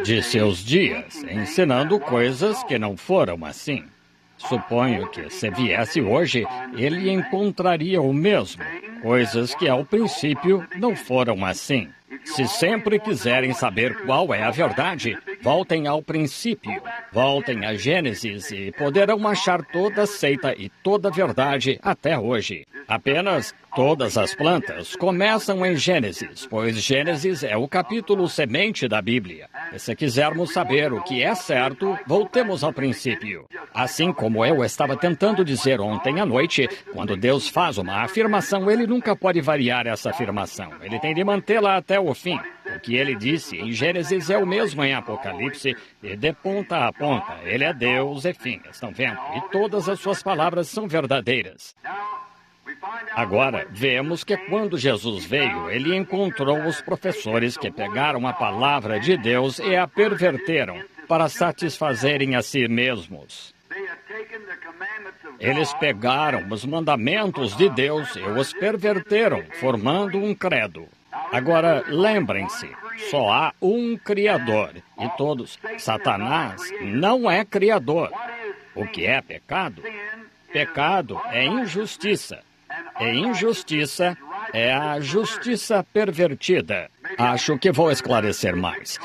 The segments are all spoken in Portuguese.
de seus dias, ensinando coisas que não foram assim. Suponho que, se viesse hoje, ele encontraria o mesmo, coisas que, ao princípio, não foram assim. Se sempre quiserem saber qual é a verdade, voltem ao princípio, voltem a Gênesis e poderão achar toda a seita e toda a verdade até hoje. Apenas todas as plantas começam em Gênesis, pois Gênesis é o capítulo semente da Bíblia. E se quisermos saber o que é certo, voltemos ao princípio. Assim como eu estava tentando dizer ontem à noite, quando Deus faz uma afirmação, ele nunca pode variar essa afirmação. Ele tem de mantê-la até o fim. O que ele disse em Gênesis é o mesmo em Apocalipse, e de ponta a ponta, ele é Deus e fim, estão vendo? E todas as suas palavras são verdadeiras. Agora, vemos que quando Jesus veio, ele encontrou os professores que pegaram a palavra de Deus e a perverteram para satisfazerem a si mesmos. Eles pegaram os mandamentos de Deus e os perverteram, formando um credo. Agora, lembrem-se, só há um Criador, e todos. Satanás não é Criador. O que é pecado? Pecado é injustiça. E injustiça é a justiça pervertida. Acho que vou esclarecer mais.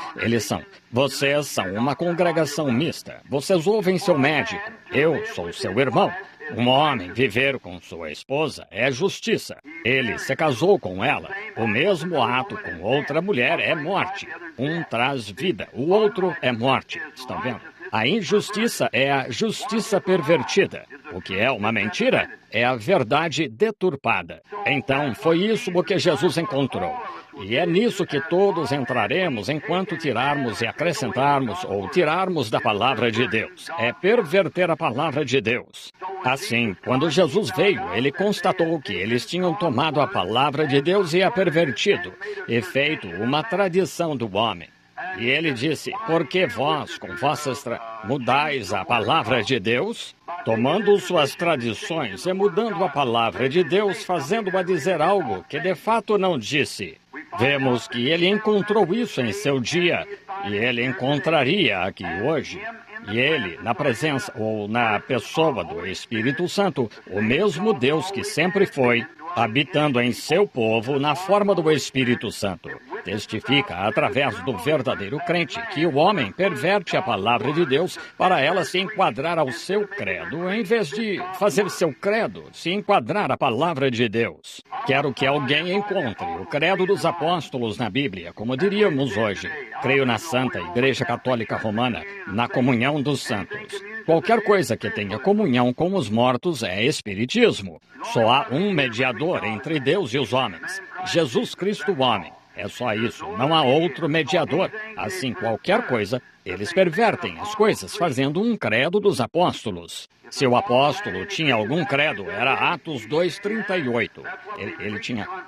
Vocês são uma congregação mista. Vocês ouvem seu médico. Eu sou seu irmão. Um homem viver com sua esposa é justiça. Ele se casou com ela. O mesmo ato com outra mulher é morte. Um traz vida, o outro é morte. Estão vendo? A injustiça é a justiça pervertida. O que é uma mentira é a verdade deturpada. Então, foi isso o que Jesus encontrou. E é nisso que todos entraremos enquanto tirarmos e acrescentarmos ou tirarmos da palavra de Deus. É perverter a palavra de Deus. Assim, quando Jesus veio, ele constatou que eles tinham tomado a palavra de Deus e a pervertido, e feito uma tradição do homem. E ele disse, por que vós, com vossas mudais a palavra de Deus? Tomando suas tradições e mudando a palavra de Deus, fazendo-a dizer algo que de fato não disse. Vemos que ele encontrou isso em seu dia, e ele encontraria aqui hoje. E ele, na presença ou na pessoa do Espírito Santo, o mesmo Deus que sempre foi, habitando em seu povo na forma do Espírito Santo, testifica através do verdadeiro crente que o homem perverte a palavra de Deus para ela se enquadrar ao seu credo, em vez de fazer seu credo se enquadrar à palavra de Deus. Quero que alguém encontre o credo dos apóstolos na Bíblia, como diríamos hoje. Creio na Santa Igreja Católica Romana, na comunhão dos santos. Qualquer coisa que tenha comunhão com os mortos é espiritismo. Só há um mediador entre Deus e os homens, Jesus Cristo, o homem. É só isso, não há outro mediador. Assim, qualquer coisa, eles pervertem as coisas fazendo um credo dos apóstolos. Se o apóstolo tinha algum credo, era Atos 2:38.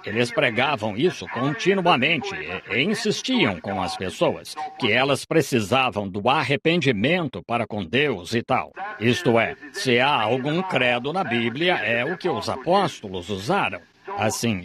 Eles pregavam isso continuamente e insistiam com as pessoas que elas precisavam do arrependimento para com Deus e tal. Isto é, se há algum credo na Bíblia, é o que os apóstolos usaram. Assim,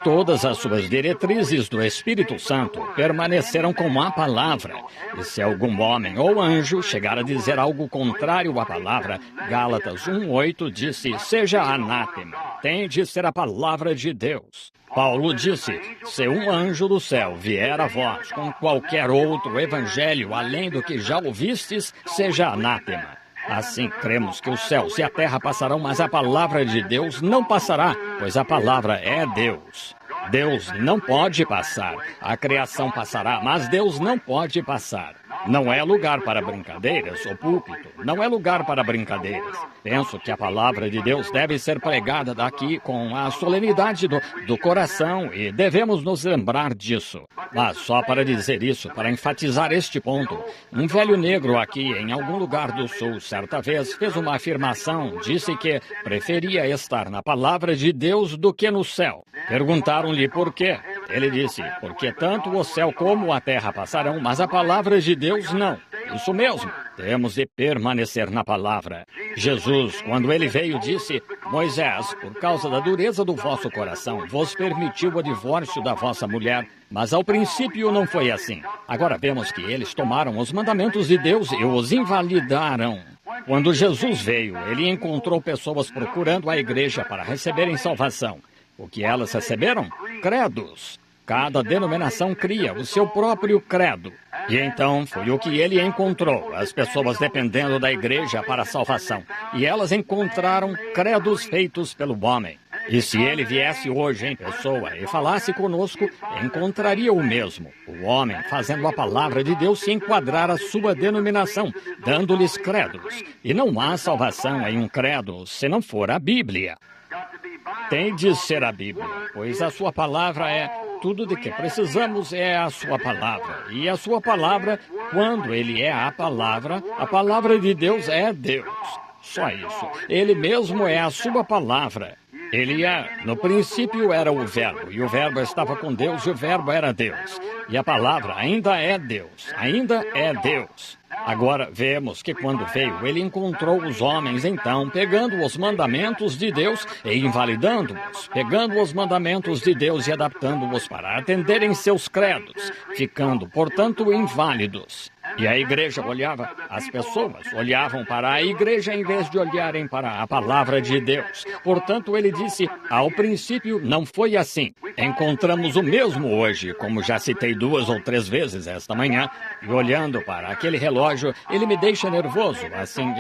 todas as suas diretrizes do Espírito Santo permaneceram como a palavra. E se algum homem ou anjo chegar a dizer algo contrário à palavra, Gálatas 1:8 disse, seja anátema, tem de ser a palavra de Deus. Paulo disse, se um anjo do céu vier a vós com qualquer outro evangelho além do que já ouvistes, seja anátema. Assim, cremos que os céus e a terra passarão, mas a palavra de Deus não passará, pois a palavra é Deus. Deus não pode passar. A criação passará, mas Deus não pode passar. Não é lugar para brincadeiras, o púlpito. Não é lugar para brincadeiras. Penso que a palavra de Deus deve ser pregada daqui com a solenidade do coração e devemos nos lembrar disso. Mas só para dizer isso, para enfatizar este ponto, um velho negro aqui em algum lugar do sul, certa vez, fez uma afirmação, disse que preferia estar na palavra de Deus do que no céu. Perguntaram-lhe por quê. Ele disse, porque tanto o céu como a terra passarão, mas a palavra de Deus não. Isso mesmo. Temos de permanecer na palavra. Jesus, quando ele veio, disse: Moisés, por causa da dureza do vosso coração, vos permitiu o divórcio da vossa mulher, mas ao princípio não foi assim. Agora vemos que eles tomaram os mandamentos de Deus e os invalidaram. Quando Jesus veio, ele encontrou pessoas procurando a igreja para receberem salvação. O que elas receberam? Credos. Cada denominação cria o seu próprio credo. E então foi o que ele encontrou, as pessoas dependendo da igreja para a salvação. E elas encontraram credos feitos pelo homem. E se ele viesse hoje em pessoa e falasse conosco, encontraria o mesmo. O homem fazendo a palavra de Deus se enquadrar à sua denominação, dando-lhes credos. E não há salvação em um credo se não for a Bíblia. Tem de ser a Bíblia, pois a sua palavra é tudo de que precisamos é a sua palavra. E a sua palavra, quando ele é a palavra de Deus é Deus. Só isso. Ele mesmo é a sua palavra. Ele no princípio era o Verbo, e o Verbo estava com Deus, e o Verbo era Deus. E a palavra ainda é Deus, ainda é Deus. Agora vemos que quando veio, ele encontrou os homens, então, pegando os mandamentos de Deus e invalidando-os, pegando os mandamentos de Deus e adaptando-os para atenderem seus credos, ficando, portanto, inválidos. E a igreja olhava, as pessoas olhavam para a igreja em vez de olharem para a palavra de Deus. Portanto, ele disse, ao princípio não foi assim. Encontramos o mesmo hoje, como já citei 2 ou 3 vezes esta manhã, e olhando para aquele relógio, ele me deixa nervoso, assim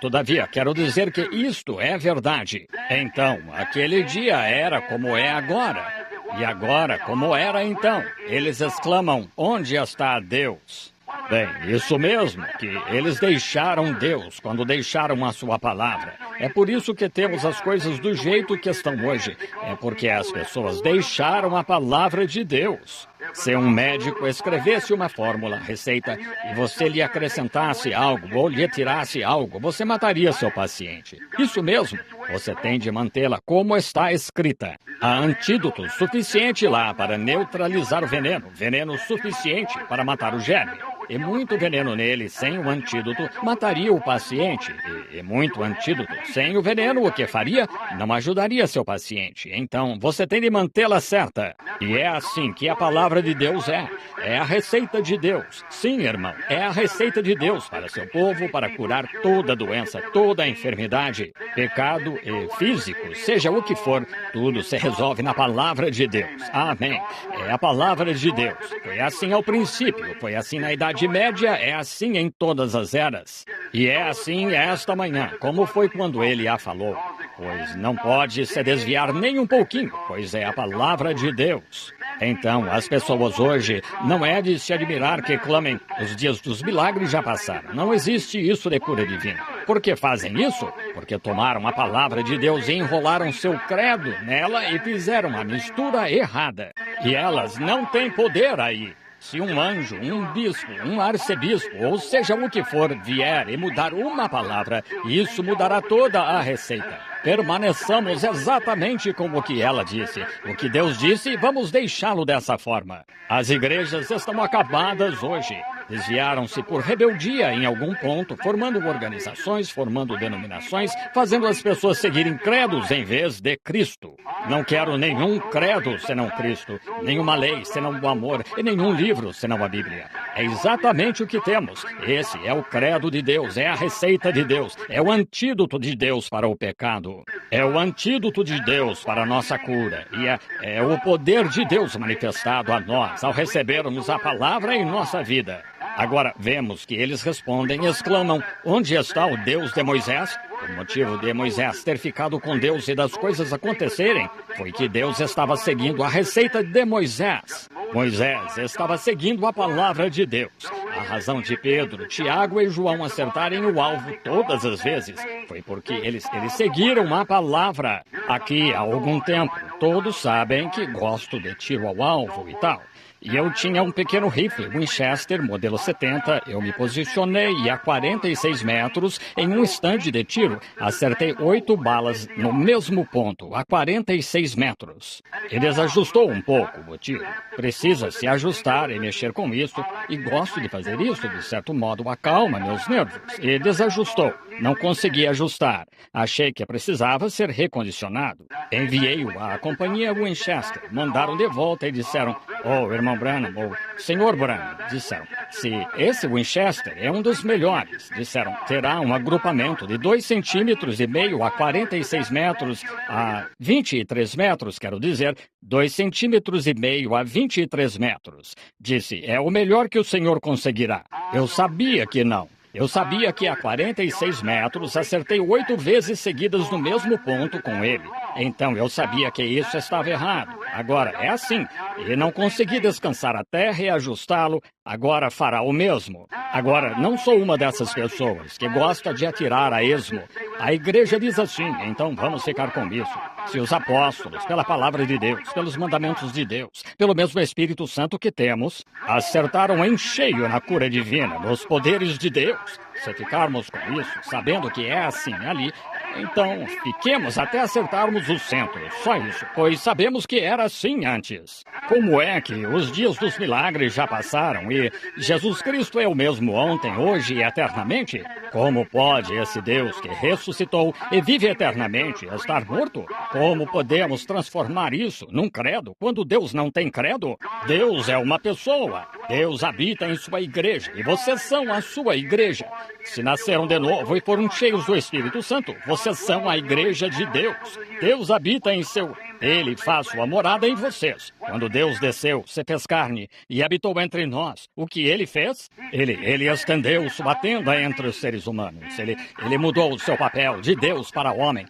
todavia, quero dizer que isto é verdade. Então, aquele dia era como é agora, e agora como era então. Eles exclamam, onde está Deus? Bem, isso mesmo, que eles deixaram Deus quando deixaram a sua palavra. É por isso que temos as coisas do jeito que estão hoje. É porque as pessoas deixaram a palavra de Deus. Se um médico escrevesse uma fórmula, receita, e você lhe acrescentasse algo ou lhe tirasse algo, você mataria seu paciente. Isso mesmo, você tem de mantê-la como está escrita. Há antídoto suficiente lá para neutralizar o veneno, veneno suficiente para matar o germe. E muito veneno nele, sem o antídoto, mataria o paciente. E muito antídoto, sem o veneno, o que faria? Não ajudaria seu paciente. Então, você tem de mantê-la certa. E é assim que a palavra de Deus é. É a receita de Deus. Sim, irmão, é a receita de Deus para seu povo, para curar toda doença, toda enfermidade, pecado e físico, seja o que for, tudo se resolve na palavra de Deus. Amém. É a palavra de Deus. Foi assim ao princípio, foi assim na Idade Média, é assim em todas as eras. E é assim esta manhã, como foi quando ele a falou. Pois não pode se desviar nem um pouquinho, pois é a palavra de Deus. Então, as pessoas hoje não é de se admirar que clamem, os dias dos milagres já passaram. Não existe isso de cura divina. Por que fazem isso? Porque tomaram a palavra de Deus e enrolaram seu credo nela e fizeram a mistura errada. E elas não têm poder aí. Se um anjo, um bispo, um arcebispo, ou seja o que for, vier e mudar uma palavra, isso mudará toda a receita. Permaneçamos exatamente com o que ela disse. O que Deus disse, vamos deixá-lo dessa forma. As igrejas estão acabadas hoje. Desviaram-se por rebeldia em algum ponto, formando organizações, formando denominações, fazendo as pessoas seguirem credos em vez de Cristo. Não quero nenhum credo senão Cristo, nenhuma lei senão o amor e nenhum livro senão a Bíblia. É exatamente o que temos. Esse é o credo de Deus, é a receita de Deus, é o antídoto de Deus para o pecado. É o antídoto de Deus para a nossa cura. E é o poder de Deus manifestado a nós ao recebermos a palavra em nossa vida. Agora vemos que eles respondem e exclamam, onde está o Deus de Moisés? O motivo de Moisés ter ficado com Deus e das coisas acontecerem foi que Deus estava seguindo a receita de Moisés. Moisés estava seguindo a palavra de Deus. A razão de Pedro, Tiago e João acertarem o alvo todas as vezes foi porque eles seguiram a palavra. Aqui há algum tempo, todos sabem que gosto de tiro ao alvo e tal. e eu tinha um pequeno rifle Winchester, modelo 70. Eu me posicionei e a 46 metros, em um estande de tiro, acertei 8 balas no mesmo ponto, a 46 metros. E desajustou um pouco o tiro. Precisa se ajustar e mexer com isso, e gosto de fazer isso, de certo modo acalma meus nervos. E desajustou. Não consegui ajustar. Achei que precisava ser recondicionado. Enviei-o à companhia Winchester. Mandaram de volta e disseram: "Oh, irmão Branham, ou senhor Branham", disseram, "se esse Winchester é um dos melhores", disseram, "terá um agrupamento de 2,5 centímetros a 46 metros a 23 metros, quero dizer, 2,5 centímetros a 23 metros. Disse: "É o melhor que o senhor conseguirá." Eu sabia que não. Eu sabia que a 46 metros acertei 8 vezes seguidas no mesmo ponto com ele. Então eu sabia que isso estava errado. Agora é assim. E não consegui descansar até reajustá-lo. Agora fará o mesmo. Agora, não sou uma dessas pessoas que gosta de atirar a esmo. A igreja diz assim, então vamos ficar com isso. Se os apóstolos, pela palavra de Deus, pelos mandamentos de Deus, pelo mesmo Espírito Santo que temos, acertaram em cheio na cura divina, nos poderes de Deus, se ficarmos com isso, sabendo que é assim ali, então fiquemos até acertarmos o centro, só isso, pois sabemos que era assim antes. Como é que os dias dos milagres já passaram e Jesus Cristo é o mesmo ontem, hoje e eternamente? Como pode esse Deus que ressuscitou e vive eternamente estar morto? Como podemos transformar isso num credo quando Deus não tem credo? Deus é uma pessoa. Deus habita em sua igreja e vocês são a sua igreja. Se nasceram de novo e foram cheios do Espírito Santo, vocês são a igreja de Deus. Deus habita em seu... Ele faz sua morada em vocês. Quando Deus desceu, se fez carne e habitou entre nós, o que ele fez? Ele estendeu sua tenda entre os seres humanos. Ele mudou o seu papel de Deus para o homem,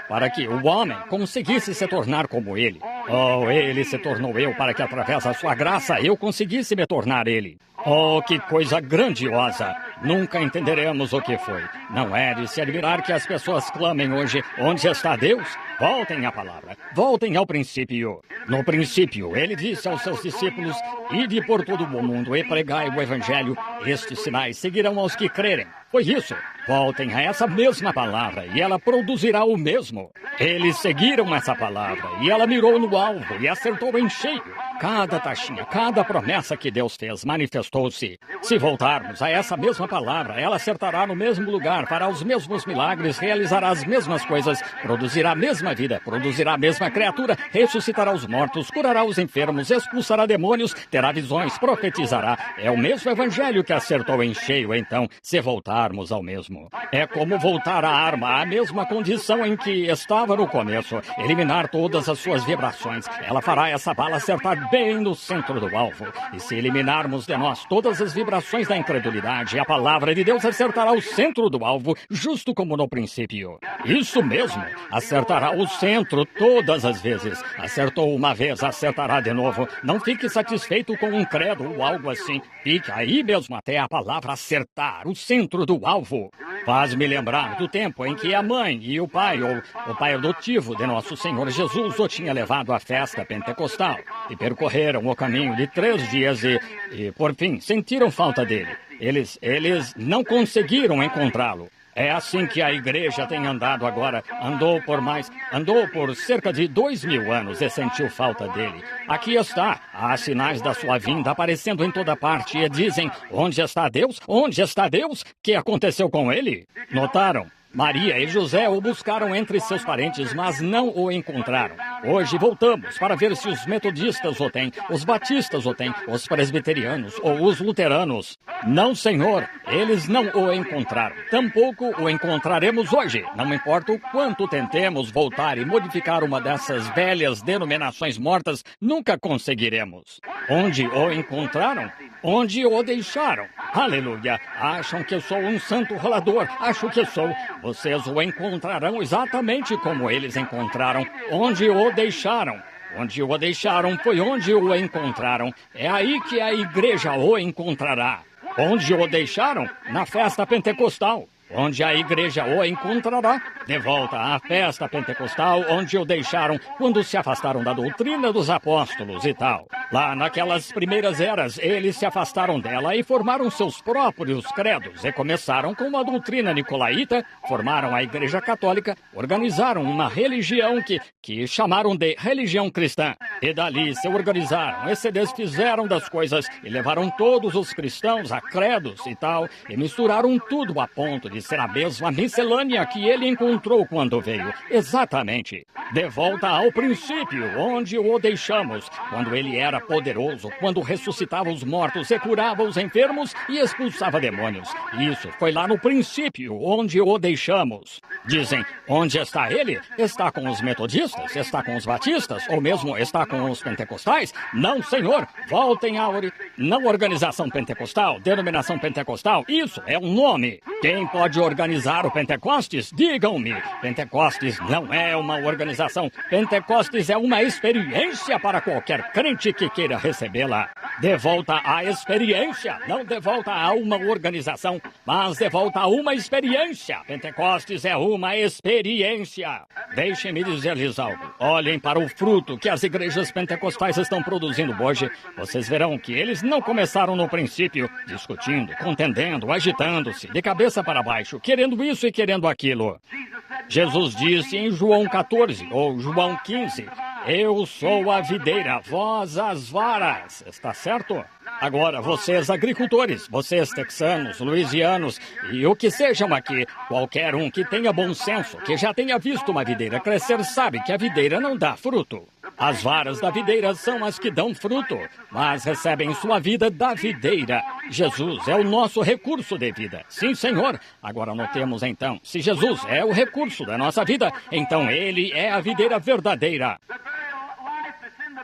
para que o homem conseguisse se tornar como ele. Oh, ele se tornou eu para que através da sua graça eu conseguisse me tornar ele. Oh, que coisa grandiosa! Nunca entenderemos o que foi. Não é de se admirar que as pessoas clamem hoje: onde está Deus? Voltem à palavra. Voltem ao princípio. No princípio, ele disse aos seus discípulos: ide por todo o mundo e pregai o evangelho. Estes sinais seguirão aos que crerem. Foi isso. Voltem a essa mesma palavra e ela produzirá o mesmo. Eles seguiram essa palavra e ela mirou no alvo e acertou em cheio. Cada taxinha, cada promessa que Deus fez manifestou-se. Se voltarmos a essa mesma palavra, ela acertará no mesmo lugar, fará os mesmos milagres, realizará as mesmas coisas, produzirá a mesma vida, produzirá a mesma criatura, ressuscitará os mortos, curará os enfermos, expulsará demônios, terá visões, profetizará. É o mesmo evangelho que acertou em cheio, então, se voltarmos ao mesmo. É como voltar à arma, à mesma condição em que estava no começo, eliminar todas as suas vibrações. Ela fará essa bala acertar bem no centro do alvo. E se eliminarmos de nós todas as vibrações da incredulidade, a palavra de Deus acertará o centro do alvo, justo como no princípio. Isso mesmo, acertará o centro todas as vezes. Acertou uma vez, acertará de novo. Não fique satisfeito com um credo ou algo assim. Fique aí mesmo até a palavra acertar o centro do alvo. Faz-me lembrar do tempo em que a mãe e o pai, ou o pai adotivo de nosso Senhor Jesus, o tinha levado à festa pentecostal. E percorreram o caminho de 3 dias e por fim, sentiram falta dele. Eles não conseguiram encontrá-lo. É assim que a igreja tem andado agora. Andou por cerca de 2.000 anos e sentiu falta dele. Aqui está. Há sinais da sua vinda aparecendo em toda parte e dizem: onde está Deus? Onde está Deus? Que aconteceu com ele? Notaram? Maria e José o buscaram entre seus parentes, mas não o encontraram. Hoje voltamos para ver se os metodistas o têm, os batistas o têm, os presbiterianos ou os luteranos. Não, Senhor, eles não o encontraram. Tampouco o encontraremos hoje. Não importa o quanto tentemos voltar e modificar uma dessas velhas denominações mortas, nunca conseguiremos. Onde o encontraram? Onde o deixaram? Aleluia! Acham que eu sou um santo rolador? Acho que sou. Vocês o encontrarão exatamente como eles encontraram. Onde o deixaram? Onde o deixaram foi onde o encontraram. É aí que a igreja o encontrará. Onde o deixaram? Na festa pentecostal. Onde a igreja o encontrará? De volta à festa pentecostal, onde o deixaram quando se afastaram da doutrina dos apóstolos e tal. Lá naquelas primeiras eras, eles se afastaram dela e formaram seus próprios credos. E começaram com uma doutrina nicolaíta, formaram a Igreja Católica, organizaram uma religião que chamaram de religião cristã. E dali se organizaram e se desfizeram das coisas e levaram todos os cristãos a credos e tal, e misturaram tudo a ponto de ser a mesma miscelânea que ele encontrou quando veio. Exatamente. De volta ao princípio, onde o deixamos, quando ele era poderoso, quando ressuscitava os mortos e curava os enfermos e expulsava demônios. Isso foi lá no princípio, onde o deixamos. Dizem, onde está ele? Está com os metodistas? Está com os batistas? Ou mesmo está com os pentecostais? Não, senhor. Voltem à não organização pentecostal, denominação pentecostal. Isso é um nome. Quem pode organizar o Pentecostes? Digam-me. Pentecostes não é uma organização. Pentecostes é uma experiência para qualquer crente que queira recebê-la. De volta à experiência, não de volta a uma organização, mas de volta a uma experiência. Pentecostes é uma experiência. Deixem-me dizer-lhes algo. Olhem para o fruto que as igrejas pentecostais estão produzindo hoje. Vocês verão que eles não começaram no princípio, discutindo, contendendo, agitando-se, de cabeça para baixo, querendo isso e querendo aquilo. Jesus disse em João 14, ou João 15, eu sou a videira, vós as varas. Está certo? Agora, vocês agricultores, vocês texanos, louisianos e o que sejam aqui, qualquer um que tenha bom senso, que já tenha visto uma videira crescer, sabe que a videira não dá fruto. As varas da videira são as que dão fruto, mas recebem sua vida da videira. Jesus é o nosso recurso de vida. Sim, Senhor. Agora notemos então, se Jesus é o recurso da nossa vida, então Ele é a videira verdadeira.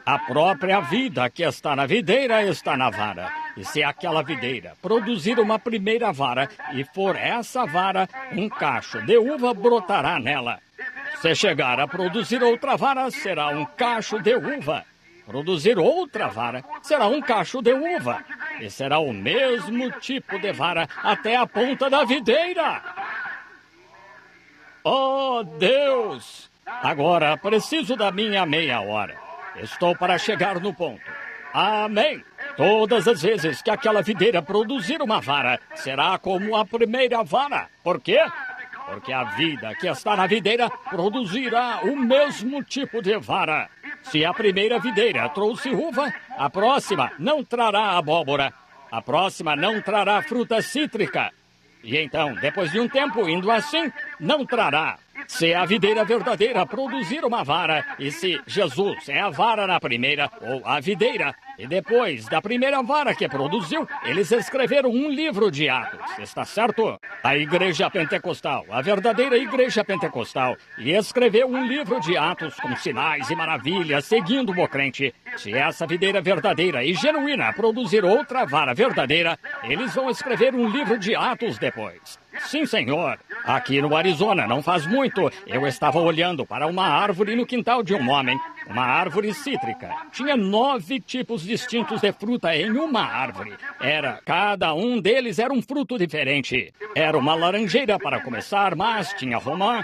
A própria vida que está na videira está na vara. E se aquela videira produzir uma primeira vara, e for essa vara, um cacho de uva brotará nela. Se chegar a produzir outra vara, será um cacho de uva. Produzir outra vara, será um cacho de uva. E será o mesmo tipo de vara até a ponta da videira. Oh, Deus! Agora preciso da minha meia hora. Estou para chegar no ponto. Amém. Todas as vezes que aquela videira produzir uma vara, será como a primeira vara. Por quê? Porque a vida que está na videira produzirá o mesmo tipo de vara. Se a primeira videira trouxe uva, a próxima não trará abóbora. A próxima não trará fruta cítrica. E então, depois de um tempo, indo assim, não trará. Se a videira verdadeira produzir uma vara, e se Jesus é a vara na primeira, ou a videira, e depois da primeira vara que produziu, eles escreveram um livro de Atos, está certo? A igreja pentecostal, a verdadeira igreja pentecostal, e escreveu um livro de Atos com sinais e maravilhas, seguindo o crente. Se essa videira verdadeira e genuína produzir outra vara verdadeira, eles vão escrever um livro de Atos depois. Sim, senhor. Aqui no Arizona, não faz muito, eu estava olhando para uma árvore no quintal de um homem. Uma árvore cítrica. Tinha 9 tipos distintos de fruta em uma árvore. Cada um deles era um fruto diferente. Era uma laranjeira para começar, mas tinha romã,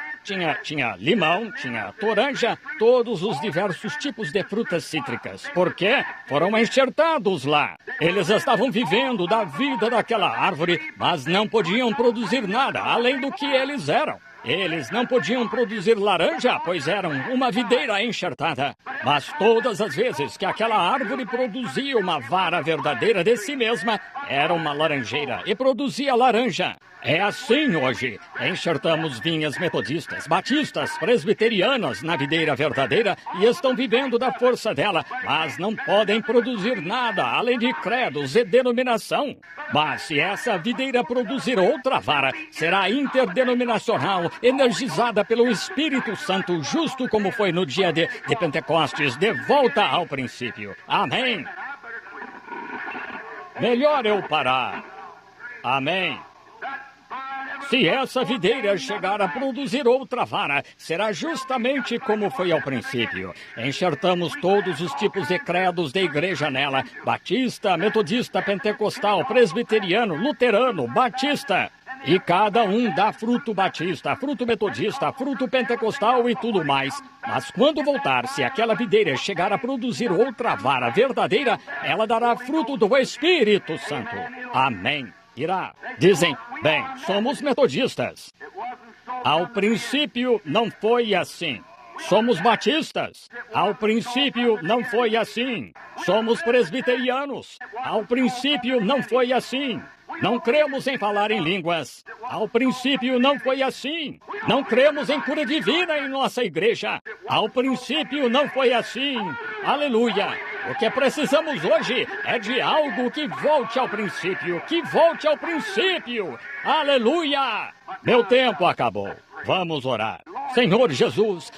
tinha limão, tinha toranja, todos os diversos tipos de frutas cítricas. Por quê? Foram enxertados lá. Eles estavam vivendo da vida daquela árvore, mas não podiam produzir nada além do que eles eram. Eles não podiam produzir laranja, pois eram uma videira enxertada. Mas todas as vezes que aquela árvore produzia uma vara verdadeira de si mesma, era uma laranjeira e produzia laranja. É assim hoje. Enxertamos vinhas metodistas, batistas, presbiterianas na videira verdadeira e estão vivendo da força dela, mas não podem produzir nada além de credos e denominação. Mas se essa videira produzir outra vara, será interdenominacional, energizada pelo Espírito Santo, justo como foi no dia de Pentecostes, de volta ao princípio. Amém. Melhor eu parar. Amém. Se essa videira chegar a produzir outra vara, será justamente como foi ao princípio. Enxertamos todos os tipos de credos da igreja nela: batista, metodista, pentecostal, presbiteriano, luterano, batista. E cada um dá fruto batista, fruto metodista, fruto pentecostal e tudo mais. Mas quando voltar, se aquela videira chegar a produzir outra vara verdadeira, ela dará fruto do Espírito Santo. Amém. Irá. Dizem, bem, somos metodistas. Ao princípio não foi assim. Somos batistas. Ao princípio não foi assim. Somos presbiterianos. Ao princípio não foi assim. Não cremos em falar em línguas. Ao princípio não foi assim. Não cremos em cura divina em nossa igreja. Ao princípio não foi assim. Aleluia! O que precisamos hoje é de algo que volte ao princípio. Que volte ao princípio. Aleluia! Meu tempo acabou. Vamos orar. Senhor Jesus,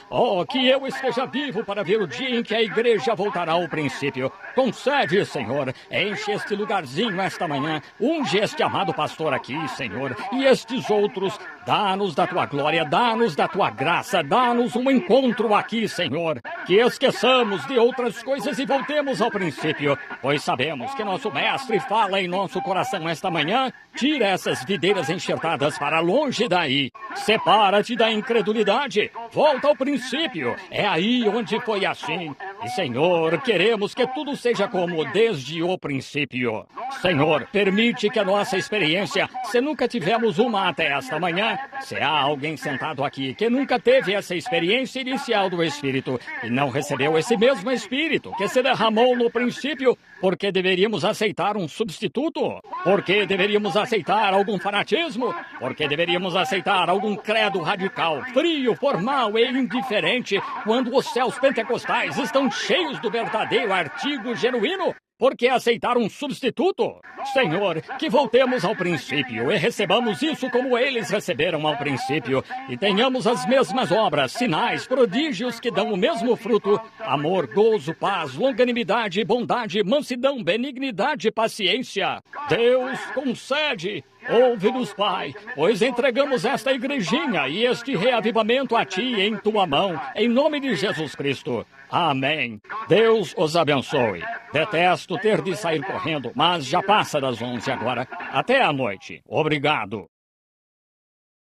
que eu esteja vivo para ver o dia em que a igreja voltará ao princípio. Concede, Senhor, enche este lugarzinho esta manhã, unge este amado pastor aqui, Senhor, e estes outros, dá-nos da tua glória, dá-nos da tua graça, dá-nos um encontro aqui, Senhor, que esqueçamos de outras coisas e voltemos ao princípio, pois sabemos que nosso mestre fala em nosso coração esta manhã. Tira essas videiras enxertadas para longe daí. Separa-te da incredulidade. Volta ao princípio. É aí onde foi assim. E, Senhor, queremos que tudo seja como desde o princípio. Senhor, permite que a nossa experiência, se nunca tivemos uma até esta manhã, se há alguém sentado aqui que nunca teve essa experiência inicial do Espírito e não recebeu esse mesmo Espírito que se derramou no princípio, por que deveríamos aceitar um substituto? Por que deveríamos aceitar algum fanatismo? Por que deveríamos aceitar algum credo radical, frio, formal e indiferente, quando os céus pentecostais estão cheios do verdadeiro artigo genuíno? Por que aceitar um substituto? Senhor, que voltemos ao princípio e recebamos isso como eles receberam ao princípio e tenhamos as mesmas obras, sinais, prodígios que dão o mesmo fruto: amor, gozo, paz, longanimidade, bondade, mansidão, benignidade, paciência. Deus, concede. Ouve-nos, Pai, pois entregamos esta igrejinha e este reavivamento a Ti em Tua mão, em nome de Jesus Cristo. Amém. Deus os abençoe. Detesto ter de sair correndo, mas já passa das 11 agora. Até a noite. Obrigado.